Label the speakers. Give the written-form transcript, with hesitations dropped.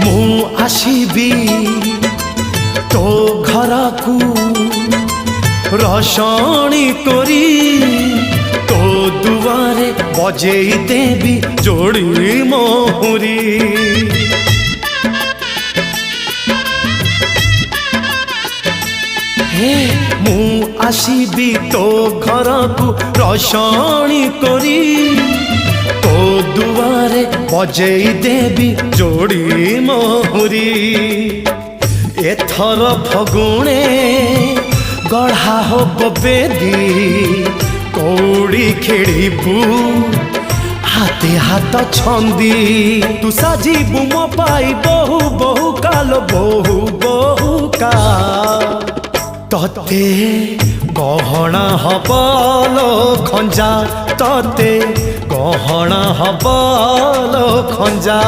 Speaker 1: मु आसीबी तो घर को रसणी करी तो दुआरे बजे देवी जोड़ी मोहरी मु आसीबी तो घर को रसणी करी तो दुआरे बजे देवी जोड़ी मोहरी एथर फगुणे गढ़ा हो बेदी कौड़ी खेड़बू हाथे हाथ छंदी तू साजिबू मो पाई बहु बहु काल बहु बहु का तते गहना हबलो खंजा तते गहना हबलो खंजा।